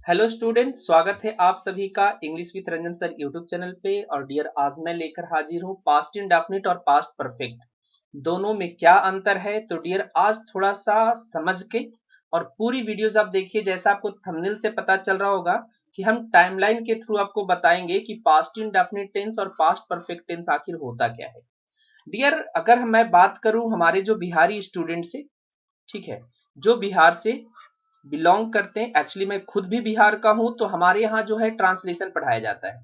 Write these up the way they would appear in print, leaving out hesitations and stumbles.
Hello students, स्वागत है आप सभी का English with Ranjan sir YouTube channel पे। और डियर, आज मैं लेकर हाजिर हूँ पास्ट इंडेफिनिट और पास्ट परफेक्ट दोनों में क्या अंतर है। तो डियर, आज थोड़ा सा समझ के और पूरी वीडियोस आप देखिए। जैसा आपको थंबनेल से पता चल रहा होगा कि हम टाइमलाइन के थ्रू आपको बताएंगे कि पास्ट इंडेफिनिट टेंस और पास्ट परफेक्ट टेंस आखिर होता क्या है। डियर, अगर मैं बात करूं हमारे जो बिहारी स्टूडेंट से, ठीक है, जो बिहार से बिलोंग करते हैं, एक्चुअली मैं खुद भी बिहार का हूं, तो हमारे यहाँ जो है ट्रांसलेशन पढ़ाया जाता है।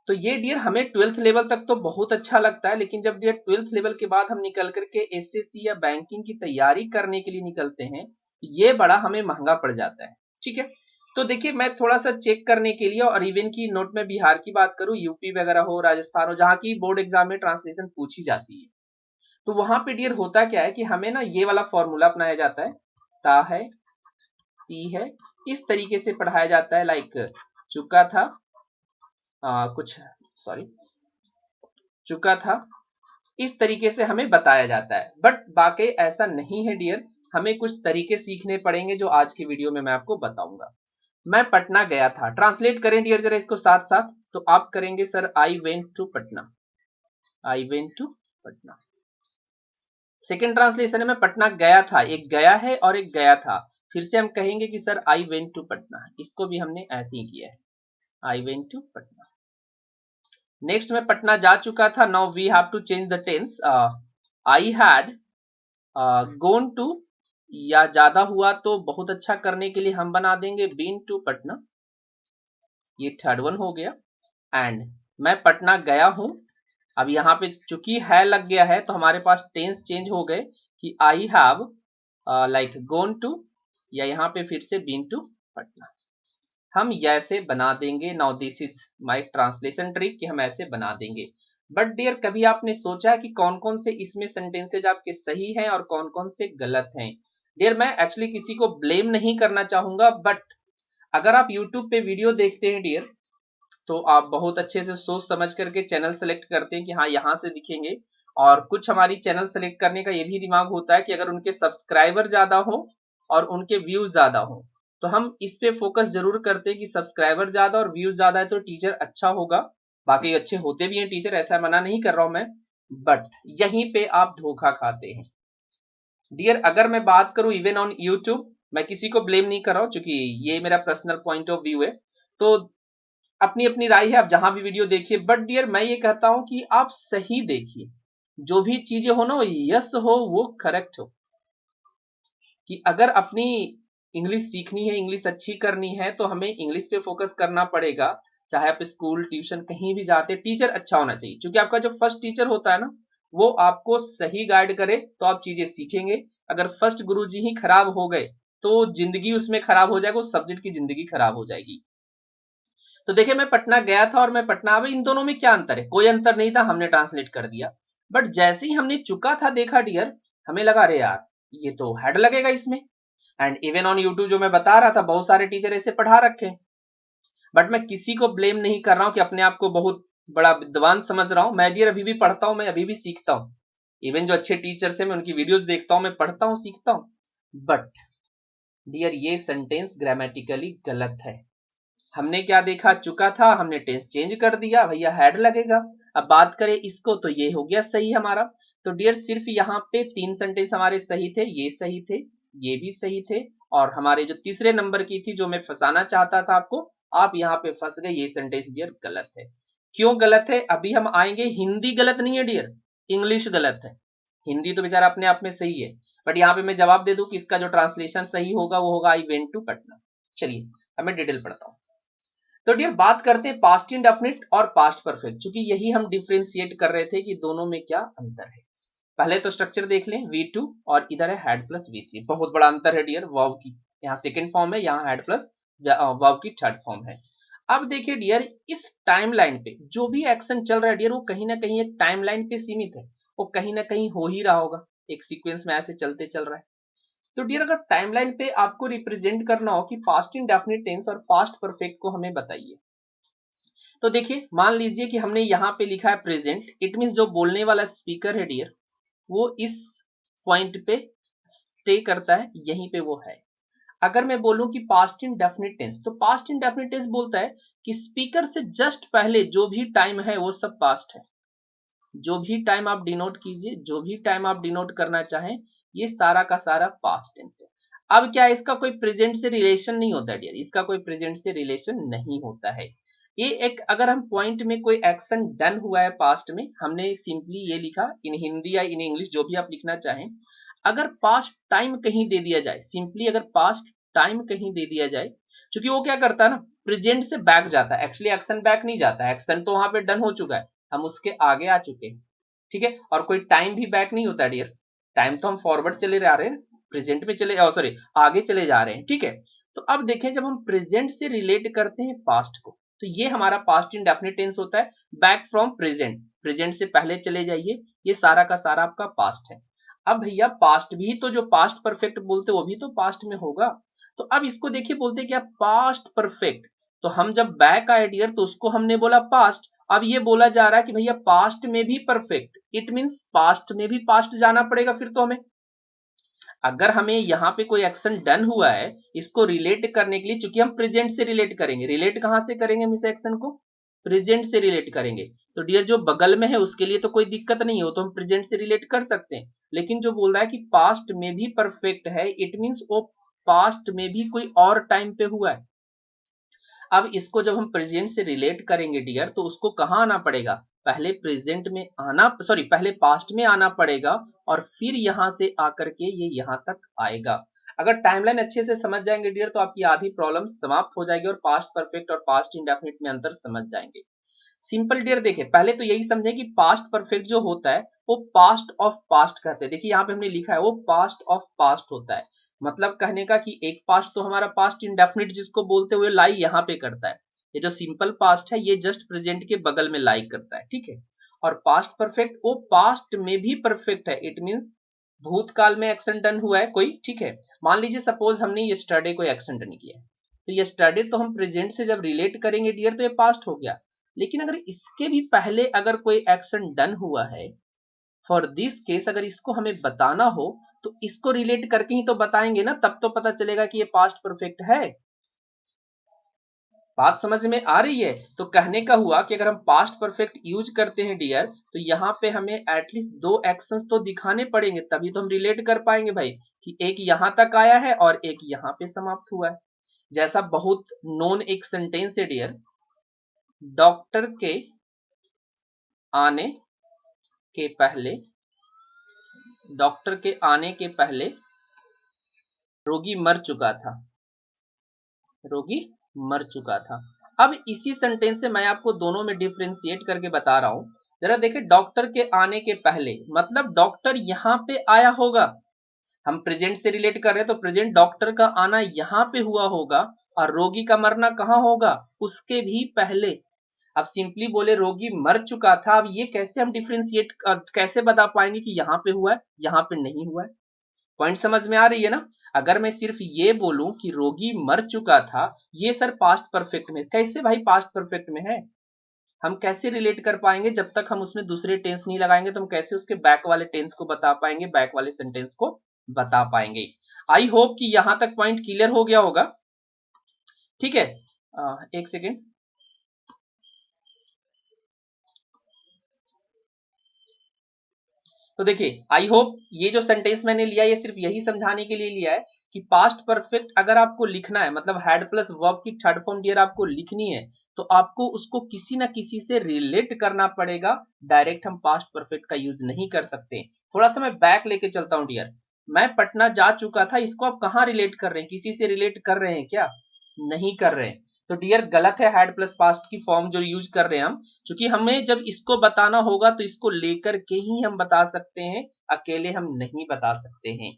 तो ये डियर हमें 12th लेवल तक तो बहुत अच्छा लगता है, लेकिन जब डियर 12th लेवल के बाद हम निकल करके एसएससी या बैंकिंग की तैयारी करने के लिए निकलते हैं, ये बड़ा हमें महंगा पड़ जाता है। ठीक है, तो देखिए मैं थोड़ा सा चेक करने के लिए, और इवन की नोट में बिहार की बात करूं, यूपी वगैरह हो, राजस्थान हो, जहां की बोर्ड एग्जाम में ट्रांसलेशन पूछी जाती है, तो वहां पे डियर होता क्या है कि हमें ना ये वाला फॉर्मूला अपनाया जाता है, ता है ती है, इस तरीके से पढ़ाया जाता है। लाइक चुका था, कुछ सॉरी, चुका था, इस तरीके से हमें बताया जाता है। बट वाकई ऐसा नहीं है डियर, हमें कुछ तरीके सीखने पड़ेंगे जो आज की वीडियो में मैं आपको बताऊंगा। मैं पटना गया था, ट्रांसलेट करें डियर जरा इसको साथ साथ। तो आप करेंगे sir I went to Patna, I went to Patna. Second translation है मैं पटना गया था, एक गया है और एक गया था। फिर से हम कहेंगे कि sir I went to Patna, इसको भी हमने ऐसे ही किया है, I went to Patna. Next में पटना जा चुका था, now we have to change the tense. I had gone to, या ज्यादा हुआ तो बहुत अच्छा करने के लिए हम बना देंगे बीन टू पटना, ये थर्ड वन हो गया। एंड मैं पटना गया हूं, अब यहाँ पे चूंकि है लग गया है तो हमारे पास टेंस चेंज हो गए कि I have like gone to, या यहाँ पे फिर से बीन टू पटना। हम ऐसे बना देंगे। Now this is my translation trick कि हम ऐसे बना देंगे। बट डियर, कभी आपने सोचा है कि कौन कौन से इसमें सेंटेंसेज आपके सही हैं और कौन कौन से गलत हैं? डियर, मैं एक्चुअली किसी को ब्लेम नहीं करना चाहूंगा, बट अगर आप यूट्यूब पे वीडियो देखते हैं डियर, तो आप बहुत अच्छे से सोच समझ करके चैनल सेलेक्ट करते हैं कि हाँ यहाँ से दिखेंगे। और कुछ हमारी चैनल सेलेक्ट करने का ये भी दिमाग होता है कि अगर उनके सब्सक्राइबर ज्यादा हो और उनके व्यूज ज्यादा हो, तो हम इस पे फोकस जरूर करते हैं कि सब्सक्राइबर ज्यादा और व्यूज ज्यादा है तो टीचर अच्छा होगा। बाकी अच्छे होते भी हैं टीचर, ऐसा मना नहीं कर रहा हूं मैं, बट यहीं पे आप धोखा खाते हैं। डियर, अगर मैं बात करूं इवन ऑन यूट्यूब, मैं किसी को ब्लेम नहीं कर रहा हूं, क्योंकि ये मेरा पर्सनल पॉइंट ऑफ व्यू है, तो अपनी अपनी राय है, आप जहां भी वीडियो देखिए। बट डियर, मैं ये कहता हूं कि आप सही देखिए, जो भी चीजें हो ना वो यस हो, वो करेक्ट हो। कि अगर अपनी इंग्लिश सीखनी है, इंग्लिश अच्छी करनी है, तो हमें इंग्लिश पे फोकस करना पड़ेगा। चाहे आप स्कूल ट्यूशन कहीं भी जाते, टीचर अच्छा होना चाहिए, क्योंकि आपका जो फर्स्ट टीचर होता है ना, वो आपको सही गाइड करे तो आप चीजें सीखेंगे। अगर फर्स्ट गुरुजी ही खराब हो गए तो जिंदगी उसमें खराब हो जाएगा, उस सब्जेक्ट की जिंदगी खराब हो जाएगी। तो देखिए मैं पटना गया था और मैं पटना, अब इन दोनों में क्या अंतर है? कोई अंतर नहीं था, हमने ट्रांसलेट कर दिया। बट जैसे ही हमने चुका था देखा डियर, हमें लगा अरे यार ये तो हेड लगेगा इसमें। एंड इवन ऑन यूट्यूब जो मैं बता रहा था, बहुत सारे टीचर ऐसे पढ़ा रखे हैं। बट मैं किसी को ब्लेम नहीं कर रहा हूं कि अपने आप को बहुत बड़ा विद्वान समझ रहा हूं। मैं डियर अभी भी पढ़ता हूं, मैं अभी भी सीखता हूं। इवन जो अच्छे टीचर्स हैं मैं उनकी वीडियोस देखता हूं, मैं पढ़ता हूं, सीखता हूं। बट डियर, ये सेंटेंस ग्रामेटिकली गलत है। हमने क्या देखा, चुका था, हमने टेंस चेंज कर दिया, भैया हैड लगेगा। अब बात करें इसको तो ये हो गया सही हमारा। तो डियर, सिर्फ यहाँ पे 3 सेंटेंस हमारे सही थे, ये सही थे, ये भी सही थे, और हमारे जो तीसरे नंबर की थी जो मैं फंसाना चाहता था आपको, आप यहाँ पे फंस गए, ये सेंटेंस डियर गलत है। क्यों गलत है अभी हम आएंगे। हिंदी गलत नहीं है डियर, इंग्लिश गलत है। हिंदी तो बेचारा अपने आप में सही है, बट यहाँ पे मैं जवाब दे दूं कि इसका जो ट्रांसलेशन सही होगा वो होगा आई वेंट टू पटना। चलिए अब मैं डिटेल पढ़ता हूँ। तो डियर, बात करते हैं पास्ट इंडेफिनिट और पास्ट परफेक्ट, क्योंकि यही हम डिफरेंशिएट कर रहे थे कि दोनों में क्या अंतर है। पहले तो स्ट्रक्चर देख लें, V2 और इधर है हैड प्लस V3, बहुत बड़ा अंतर है डियर। वर्ब की यहाँ सेकंड फॉर्म है, यहाँ हैड प्लस वर्ब की थर्ड फॉर्म है। अब देखिए डियर, इस टाइमलाइन पे जो भी एक्शन चल रहा है डियर, वो कहीं ना कहीं एक टाइमलाइन पे सीमित है, वो कहीं ना कहीं हो ही रहा होगा, एक सीक्वेंस में ऐसे चलते चल रहा है। तो डियर, अगर टाइमलाइन पे आपको रिप्रेजेंट करना हो कि पास्ट इंडेफिनिट टेंस और पास्ट परफेक्ट को हमें बताइए, तो देखिए मान लीजिए कि हमने यहाँ पे लिखा है प्रेजेंट, इट मीन जो बोलने वाला स्पीकर है डियर, वो इस पॉइंट पे स्टे करता है, यहीं पे वो है। अगर मैं बोलूं कि पास्ट इंडेफिनिट टेंस, तो पास्ट इंडेफिनिट टेंस बोलता है कि स्पीकर से जस्ट पहले जो भी टाइम है वो सब पास्ट है। जो भी टाइम आप डिनोट कीजिए, जो भी टाइम आप डिनोट करना चाहें, ये सारा का सारा पास्ट टेंस है। अब क्या है, इसका कोई प्रेजेंट से रिलेशन नहीं होता डियर, इसका कोई प्रेजेंट से रिलेशन नहीं होता है। ये एक, अगर हम पॉइंट में कोई एक्शन डन हुआ है पास्ट में, हमने सिंपली ये लिखा इन हिंदी या इन इंग्लिश जो भी आप लिखना चाहें, अगर पास्ट टाइम कहीं दे दिया जाए, सिंपली अगर पास्ट टाइम कहीं दे दिया जाए, क्योंकि वो क्या करता है ना, प्रेजेंट से बैक जाता है, एक्चुअली एक्शन बैक नहीं जाता, एक्शन तो वहां पे डन हो चुका है, हम उसके आगे आ चुके हैं, ठीक है। और कोई टाइम भी बैक नहीं होता डियर, टाइम तो हम फॉरवर्ड चले जा रहे हैं, प्रेजेंट में चले, सॉरी आगे चले जा रहे हैं, ठीक है। तो अब देखें, जब हम प्रेजेंट से रिलेट करते हैं पास्ट को, तो ये हमारा पास्ट इंडेफिनिट टेंस होता है, बैक फ्रॉम प्रेजेंट, प्रेजेंट से पहले चले जाइए, ये सारा का सारा आपका पास्ट है। अब भैया पास्ट भी तो, जो पास्ट परफेक्ट बोलते वो भी तो पास्ट में होगा, तो अब इसको देखिए, बोलते क्या, पास्ट परफेक्ट। तो हम जब बैक आए डियर, तो उसको हमने बोला पास्ट, अब ये बोला जा रहा है कि भैया पास्ट में भी परफेक्ट, इट मींस पास्ट में भी पास्ट जाना पड़ेगा फिर तो हमें। अगर हमें यहाँ पे कोई एक्शन डन हुआ है, इसको रिलेट करने के लिए, चूंकि हम प्रेजेंट से रिलेट करेंगे, रिलेट कहां से करेंगे हम इस एक्शन को, प्रेजेंट से रिलेट करेंगे, तो डियर जो बगल में है उसके लिए तो कोई दिक्कत नहीं है, वो तो हम प्रेजेंट से रिलेट कर सकते हैं। लेकिन जो बोल रहा है कि पास्ट में भी परफेक्ट है, इट मींस वो पास्ट में भी कोई और टाइम पे हुआ है। अब इसको जब हम प्रेजेंट से रिलेट करेंगे डियर, तो उसको कहां आना पड़ेगा, पहले प्रेजेंट में आना, सॉरी पहले पास्ट में आना पड़ेगा, और फिर यहां से आकर के ये यहां तक आएगा। अगर टाइमलाइन अच्छे से समझ जाएंगे डियर, तो आपकी आधी प्रॉब्लम समाप्त हो जाएगी और पास्ट परफेक्ट और पास्ट इंडेफिनिट में अंतर समझ जाएंगे। सिंपल डियर, देखिए पहले तो यही समझे कि पास्ट परफेक्ट जो होता है वो पास्ट ऑफ पास्ट कहते हैं। देखिए यहाँ पे हमने लिखा है वो पास्ट ऑफ पास्ट होता है, मतलब कहने का कि एक पास्ट तो हमारा पास्ट इंडेफिनिट जिसको बोलते हुए लाई यहाँ पे करता है, ये जो सिंपल पास्ट है ये जस्ट प्रेजेंट के बगल में लाई करता है, ठीक है। और पास्ट परफेक्ट वो पास्ट में भी परफेक्ट है, इट मींस भूतकाल में एक्शन डन हुआ है कोई, ठीक है। मान लीजिए सपोज हमने यस्टरडे कोई एक्शन डन किया है, तो यस्टरडे तो हम प्रेजेंट से जब रिलेट करेंगे डियर, तो ये पास्ट हो गया। लेकिन अगर इसके भी पहले अगर कोई एक्शन डन हुआ है, फॉर दिस केस अगर इसको हमें बताना हो, तो इसको रिलेट करके ही तो बताएंगे ना, तब तो पता चलेगा कि ये पास्ट परफेक्ट है। बात समझ में आ रही है? तो कहने का हुआ कि अगर हम पास्ट परफेक्ट यूज करते हैं डियर, तो यहाँ पे हमें एटलीस्ट दो एक्शंस तो दिखाने पड़ेंगे, तभी तो हम रिलेट कर पाएंगे भाई, कि एक यहां तक आया है और एक यहाँ पे समाप्त हुआ है। जैसा बहुत नोन एक सेंटेंस है डियर, डॉक्टर के आने के पहले, डॉक्टर के आने के पहले रोगी मर चुका था, रोगी मर चुका था। अब इसी सेंटेंस से मैं आपको दोनों में डिफरेंशिएट करके बता रहा हूं। जरा देखिए, डॉक्टर के आने के पहले मतलब डॉक्टर यहां पे आया होगा, हम प्रेजेंट से रिलेट कर रहे हैं तो प्रेजेंट डॉक्टर का आना यहां पे हुआ होगा, और रोगी का मरना कहां होगा, उसके भी पहले। अब सिंपली बोले रोगी मर चुका था, अब ये कैसे हम डिफरेंशिएट कैसे बता पाएंगे कि यहाँ पे हुआ है यहाँ पे नहीं हुआ है। पॉइंट समझ में आ रही है ना? अगर मैं सिर्फ ये बोलूं कि रोगी मर चुका था, ये सर पास्ट परफेक्ट में, कैसे भाई पास्ट परफेक्ट में है, हम कैसे रिलेट कर पाएंगे, जब तक हम उसमें दूसरे टेंस नहीं लगाएंगे तो हम कैसे उसके बैक वाले टेंस को बता पाएंगे, बैक वाले सेंटेंस को बता पाएंगे। आई होप कि यहां तक पॉइंट क्लियर हो गया होगा, ठीक है। एक सेकेंड, तो देखिए आई होप ये जो सेंटेंस मैंने लिया ये सिर्फ यही समझाने के लिए लिया है कि पास्ट परफेक्ट अगर आपको लिखना है, मतलब हैड प्लस वर्ब की थर्ड फॉर्म डियर आपको लिखनी है, तो आपको उसको किसी ना किसी से रिलेट करना पड़ेगा, डायरेक्ट हम पास्ट परफेक्ट का यूज नहीं कर सकते। थोड़ा सा मैं बैक लेके चलता हूं डियर, मैं पटना जा चुका था, इसको आप कहां रिलेट कर रहे हैं, किसी से रिलेट कर रहे हैं क्या, नहीं कर रहे हैं। तो डियर गलत है हैड प्लस पास्ट की फॉर्म जो यूज कर रहे हैं हम, क्योंकि हमें जब इसको बताना होगा तो इसको लेकर के ही हम बता सकते हैं, अकेले हम नहीं बता सकते हैं।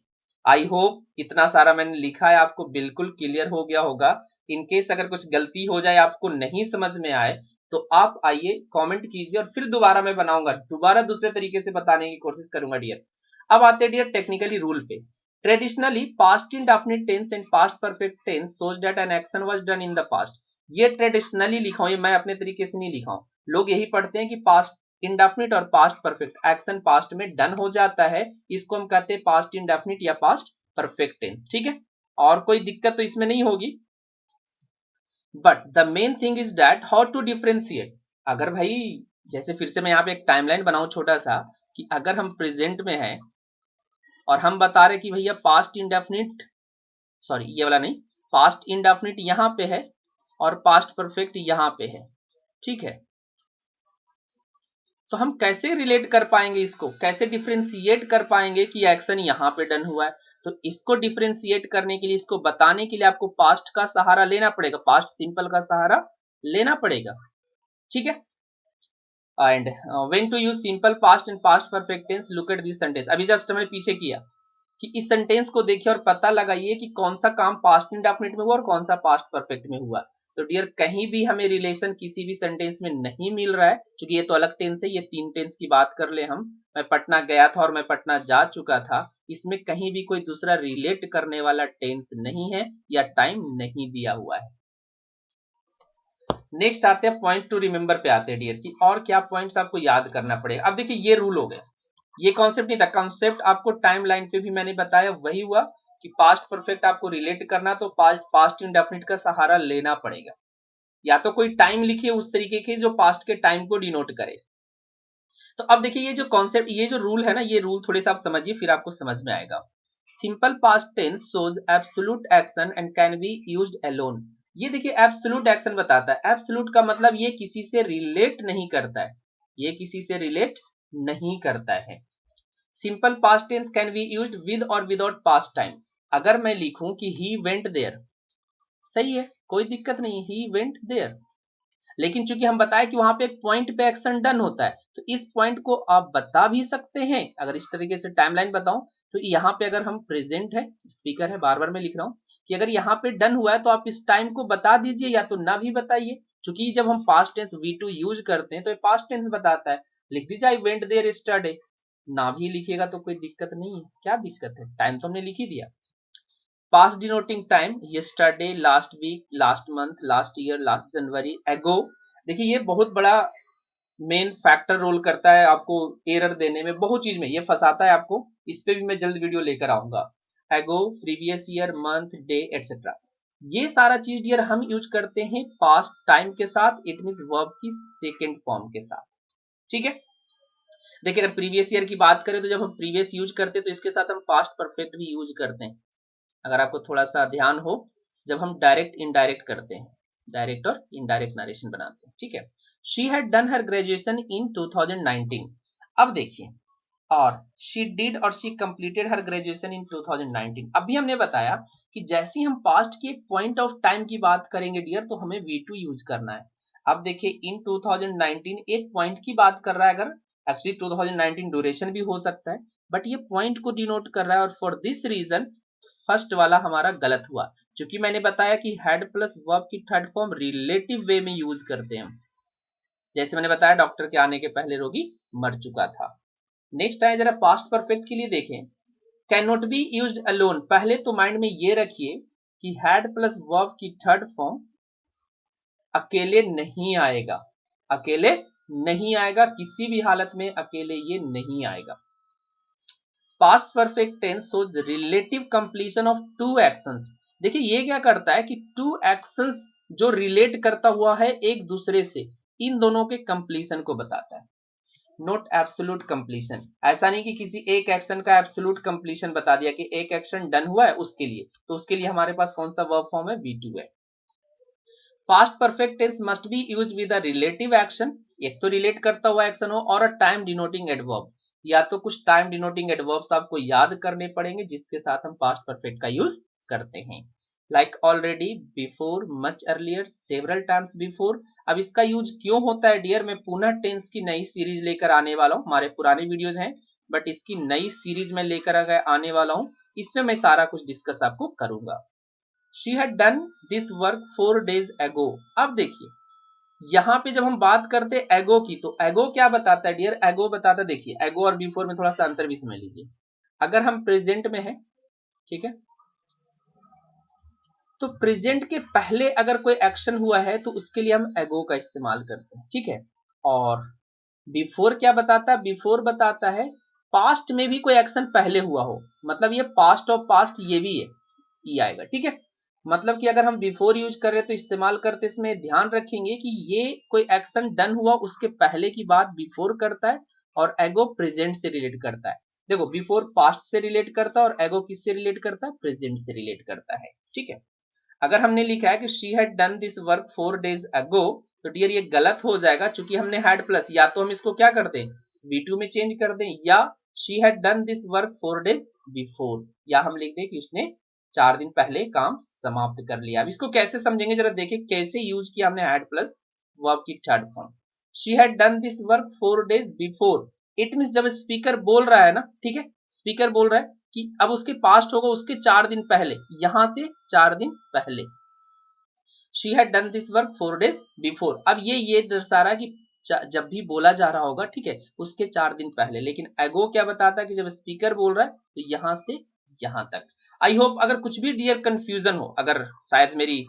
आई होप इतना सारा मैंने लिखा है आपको बिल्कुल क्लियर हो गया होगा। इनकेस अगर कुछ गलती हो जाए, आपको नहीं समझ में आए, तो आप आइए कमेंट कीजिए और फिर दोबारा मैं बनाऊंगा, दोबारा दूसरे तरीके से बताने की कोशिश करूंगा डियर। अब आते हैं डियर टेक्निकली रूल पे। Traditionally past indefinite tense and past perfect tense shows that an action was done in the past। ये ट्रेडिशनली लिखा हूं, ये मैं अपने तरीके से नहीं लिखा हूं, लोग यही पढ़ते हैं कि पास्ट इंडेफिनिट और पास्ट परफेक्ट एक्शन पास्ट में डन हो जाता है, इसको हम कहते हैं पास्ट इंडेफिनिट या पास्ट परफेक्ट टेंस, ठीक है। और कोई दिक्कत तो इसमें नहीं होगी। But the main thing is that how to differentiate. अगर भाई जैसे फिर से मैं यहाँ पे एक टाइमलाइन बनाऊं छोटा सा, कि अगर हम प्रेजेंट में हैं और हम बता रहे कि भैया पास्ट इंडेफिनिट, सॉरी ये वाला नहीं, पास्ट इंडेफिनिट यहां पे है और पास्ट परफेक्ट यहां पे है, ठीक है, तो हम कैसे रिलेट कर पाएंगे, इसको कैसे डिफरेंशिएट कर पाएंगे कि एक्शन यहां पे डन हुआ है। तो इसको डिफरेंशिएट करने के लिए, इसको बताने के लिए आपको पास्ट का सहारा लेना पड़ेगा, पास्ट सिंपल का सहारा लेना पड़ेगा, ठीक है। And when to use simple past and past perfect tense, look at this sentence. अभी जस्ट मैंने पीछे किया कि इस सेंटेंस को देखिए और पता लगाइए कि कौन सा काम पास्ट इंडेफिनिट में हुआ और कौन सा पास्ट परफेक्ट में हुआ। तो डियर कहीं भी हमें रिलेशन किसी भी सेंटेंस में नहीं मिल रहा है, क्योंकि ये तो अलग टेंस है, ये 3 टेंस की बात कर ले हम, मैं पटना गया था और मैं पटना जा चुका था, इसमें कहीं भी कोई दूसरा रिलेट करने वाला टेंस नहीं है या टाइम नहीं दिया हुआ है। नेक्स्ट आते हैं पॉइंट टू रिमेंबर पे आते हैं डियर की, और क्या पॉइंट्स आपको याद करना पड़ेगा। अब देखिए ये रूल हो गया, ये कॉन्सेप्ट नहीं था, कॉन्सेप्ट आपको टाइम लाइन पे भी मैंने बताया, वही हुआ कि पास्ट परफेक्ट आपको रिलेट करना तो पास्ट इंडेफिनिट का सहारा लेना पड़ेगा, या तो कोई टाइम लिखिए उस तरीके के जो पास्ट के टाइम को डिनोट करे। तो अब देखिए ये जो कॉन्सेप्ट, ये जो रूल है ना, ये रूल थोड़े से आप समझिए फिर आपको समझ में आएगा। Simple past tense shows absolute action and can be used alone. ये देखिए एब्सोल्यूट एक्शन बताता है, एब्सोल्यूट का मतलब ये किसी से रिलेट नहीं करता है, ये किसी से रिलेट नहीं करता है। Simple past tense can be used with और विदाउट पास्ट टाइम। अगर मैं लिखूं कि ही वेंट देयर, सही है, कोई दिक्कत नहीं, ही वेंट देयर, लेकिन चूंकि हम बताए कि वहां पे एक पॉइंट पे एक्शन डन होता है, तो इस पॉइंट को आप बता भी सकते हैं। अगर इस तरीके से टाइमलाइन बताऊं तो यहाँ पे अगर हम प्रेजेंट है, स्पीकर है, बार बार मैं लिख रहा हूं कि अगर यहाँ पे डन हुआ है तो आप इस टाइम को बता दीजिए या तो ना भी बताइए, क्योंकि जब हम पास्ट टेंस V2 यूज करते हैं तो ये पास्ट टेंस बताता है। लिख दीजिए आई वेंट देयर यस्टरडे, ना भी लिखिएगा तो कोई दिक्कत नहीं है, क्या दिक्कत है, टाइम तो हमने लिख ही दिया। Past denoting time, yesterday, last week, last month, last year, last January, ago. देखिए ये बहुत बड़ा मेन फैक्टर रोल करता है आपको एरर देने में, बहुत चीज में ये फंसाता है आपको, इस पे भी मैं जल्द वीडियो लेकर आऊंगा। एगो, previous year, month, day etcetera, ये सारा चीज डियर हम यूज करते हैं पास्ट टाइम के साथ, इट मींस वर्ब की सेकेंड फॉर्म के साथ, ठीक है। देखिए अगर प्रीवियस ईयर की बात करें तो जब हम प्रीवियस यूज करते हैं तो इसके साथ हम पास्ट परफेक्ट भी यूज करते हैं, अगर आपको थोड़ा सा ध्यान हो, जब हम डायरेक्ट इनडायरेक्ट करते हैं, डायरेक्ट और इनडायरेक्ट नरेशन बनाते हैं, ठीक है। She had done her graduation in 2019। अब देखिए, और शी डिड और she completed her graduation in 2019। अभी हमने बताया कि जैसे ही हम पास्ट की एक पॉइंट ऑफ टाइम की बात करेंगे डियर तो हमें V2 यूज करना है। अब देखिए इन 2019 एक पॉइंट की बात कर रहा है, अगर एक्चुअली 2019 ड्यूरेशन भी हो सकता है, बट ये पॉइंट को डिनोट कर रहा है, और फॉर दिस रीजन फर्स्ट वाला हमारा गलत हुआ, क्योंकि मैंने बताया कि हैड प्लस वर्ब की थर्ड फॉर्म रिलेटिव वे में यूज करते हैं, जैसे मैंने बताया डॉक्टर के आने के पहले रोगी मर चुका था। नेक्स्ट आए जरा पास्ट परफेक्ट के लिए देखें, can not be used alone. पहले तो माइंड में ये रखिए कि हैड प्लस वर्ब की थर्ड फॉर्म अकेले नहीं आएगा, अकेले नहीं आएगा, किसी भी हालत में अकेले ये नहीं आएगा। Past perfect tense shows relative completion of two actions. देखिए ये क्या करता है कि टू एक्शंस जो रिलेट करता हुआ है एक दूसरे से, इन दोनों के कंप्लीशन को बताता है, नॉट एब्सोल्यूट कंप्लीशन। ऐसा नहीं कि किसी एक एक्शन का एब्सोल्यूट कंप्लीशन बता दिया कि एक एक्शन डन हुआ है उसके लिए, तो उसके लिए हमारे पास कौन सा वर्ब फॉर्म है, V2 है। Past perfect tense must be used with a relative action, एक तो रिलेट करता हुआ एक्शन हो, और अ टाइम डिनोटिंग एडवर्ब, या तो कुछ टाइम डिनोटिंग एडवर्ब्स आपको याद करने पड़ेंगे जिसके साथ हम पास्ट परफेक्ट का यूज करते हैं, like already, before, much earlier, several times before. अब इसका यूज क्यों होता है डियर, मैं पुनः टेंस की नई सीरीज लेकर आने वाला हूं, हमारे पुराने वीडियोज हैं बट इसकी नई सीरीज में लेकर आने वाला हूं, इसमें मैं सारा कुछ डिस्कस आपको करूंगा। She had done this work 4 days ago। अब देखिए यहां पे जब हम बात करते एगो की, तो एगो क्या बताता है डियर, एगो बताता है, देखिए एगो और बिफोर में थोड़ा सा अंतर भी समझ लीजिए। अगर हम प्रेजेंट में है, ठीक है, तो प्रेजेंट के पहले अगर कोई एक्शन हुआ है तो उसके लिए हम एगो का इस्तेमाल करते हैं, ठीक है। और बिफोर क्या बताता है, बिफोर बताता है पास्ट में भी कोई एक्शन पहले हुआ हो, मतलब ये पास्ट ऑफ पास्ट ये भी है, ई आएगा। ठीक है, मतलब कि अगर हम बिफोर यूज कर रहे हैं तो इस्तेमाल करते इसमें ध्यान रखेंगे कि ये कोई एक्शन डन हुआ उसके पहले की बात बिफोर करता है और एगो प्रेजेंट से रिलेट करता है। देखो बिफोर पास्ट से रिलेट करता है और एगो किससे रिलेट करता है, प्रेजेंट से रिलेट करता है। ठीक है, अगर हमने लिखा है कि she had done this work 4 days ago, तो डियर ये गलत हो जाएगा क्योंकि हमने हैड प्लस, या तो हम इसको क्या कर दें V2 में चेंज कर दें, या she had done this work 4 days before, या हम लिख दें कि उसने 4 दिन पहले काम समाप्त कर लिया। अब इसको कैसे समझेंगे जरा देखें कैसे यूज किया हमने हैड प्लस वर्ब की third form. She had done this work 4 days before, it means जब स्पीकर बोल रहा है ना, ठीक है, स्पीकर बोल रहा है कि अब उसके पास्ट होगा उसके 4 दिन पहले, यहां से 4 दिन पहले। She had done this work 4 days before, अब ये दर्शा रहा है कि जब भी बोला जा रहा होगा, ठीक है, उसके 4 दिन पहले। लेकिन एगो क्या बताता है कि जब स्पीकर बोल रहा है तो यहां से यहां तक। आई होप अगर कुछ भी डियर कंफ्यूजन हो, अगर शायद मेरी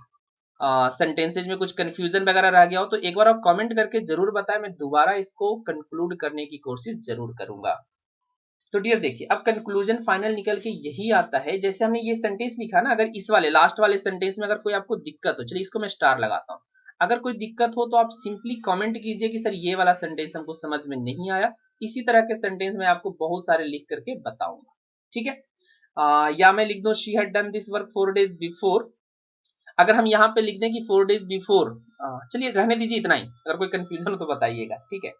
सेंटेंसेज में कुछ कंफ्यूजन वगैरह रह गया हो, तो एक बार आप कमेंट करके जरूर बताएं, मैं दोबारा इसको कंक्लूड करने की कोशिश जरूर करूंगा। तो डियर देखिए अब कंक्लूजन फाइनल निकल के यही आता है, जैसे हमने ये सेंटेंस लिखा ना, अगर इस वाले लास्ट वाले सेंटेंस में अगर कोई आपको दिक्कत हो, चलिए इसको मैं स्टार लगाता हूँ, अगर कोई दिक्कत हो तो आप सिंपली कमेंट कीजिए कि सर ये वाला सेंटेंस हमको समझ में नहीं आया। इसी तरह के सेंटेंस में आपको बहुत सारे लिख करके बताऊंगा। ठीक है, या मैं लिख दूं she had done this work 4 days before, अगर हम यहाँ पे लिख दें कि 4 days बिफोर, चलिए रहने दीजिए इतना ही, अगर कोई कंफ्यूजन हो तो बताइएगा। ठीक है,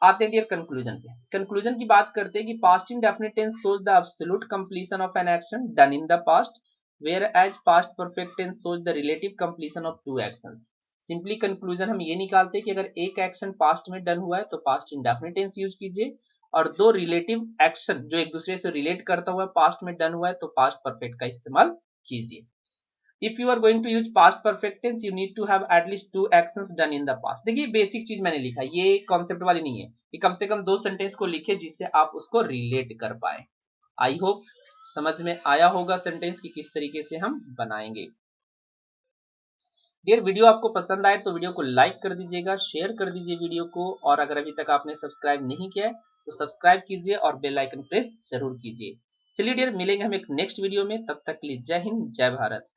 आते हैं डियर कंक्लूजन पे। कंक्लूजन की बात करते हैं कि past indefinite tense shows the absolute completion of an action done in the past, whereas past perfect tense shows the relative completion of 2 actions. Simply conclusion हम ये निकालते हैं कि अगर एक एक्शन पास्ट में डन हुआ है तो पास्ट इंडेफिनिट टेंस यूज कीजिए, और दो रिलेटिव एक्शन जो एक दूसरे से रिलेट करता हुआ पास्ट में डन हुआ है तो पास्ट परफेक्ट का इस्तेमाल कीजिए। If you are going to use past perfect tense, you need to have at least 2 actions done in the past। देखिए बेसिक चीज मैंने लिखा, ये कॉन्सेप्ट वाली नहीं है, ये कम से कम 2 सेंटेंस को लिखे जिससे आप उसको रिलेट कर पाए। आई होप समझ में आया होगा सेंटेंस की किस तरीके से हम बनाएंगे। डियर वीडियो आपको पसंद आए तो वीडियो को लाइक कर दीजिएगा, शेयर कर दीजिए वीडियो को, और अगर अभी तक आपने सब्सक्राइब नहीं किया है तो सब्सक्राइब कीजिए और बेल आइकन प्रेस जरूर कीजिए। चलिए डियर मिलेंगे हम एक नेक्स्ट वीडियो में, तब तक के लिए जय हिंद जय भारत।